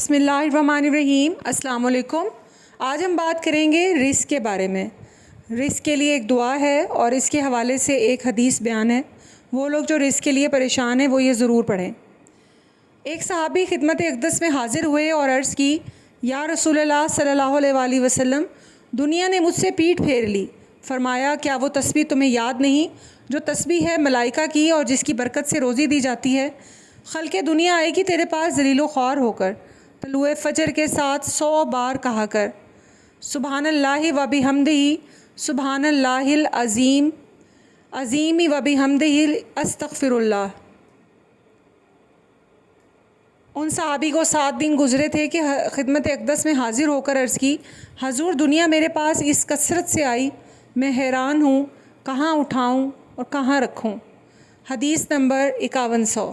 بسم اللہ الرحمن الرحیم۔ السلام علیکم۔ آج ہم بات کریں گے رزق کے بارے میں۔ رزق کے لیے ایک دعا ہے اور اس کے حوالے سے ایک حدیث بیان ہے۔ وہ لوگ جو رزق کے لیے پریشان ہیں وہ یہ ضرور پڑھیں۔ ایک صحابی خدمت اقدس میں حاضر ہوئے اور عرض کی، یا رسول اللہ صلی اللہ علیہ وآلہ وسلم، دنیا نے مجھ سے پیٹھ پھیر لی۔ فرمایا، کیا وہ تسبیح تمہیں یاد نہیں جو تسبیح ہے ملائکہ کی اور جس کی برکت سے روزی دی جاتی ہے؟ خلق دنیا آئے گی تیرے پاس ذلیل و خوار ہو کر، طلوع فجر کے ساتھ 100 بار کہا کر، سبحان اللہ و بحمدہ، سبحان اللہ العظیم عظیم و بحمدہ، استغفر اللہ۔ ان صحابی کو 7 دن گزرے تھے کہ خدمت اقدس میں حاضر ہو کر عرض کی، حضور دنیا میرے پاس اس کثرت سے آئی، میں حیران ہوں، کہاں اٹھاؤں اور کہاں رکھوں۔ حدیث نمبر 5100۔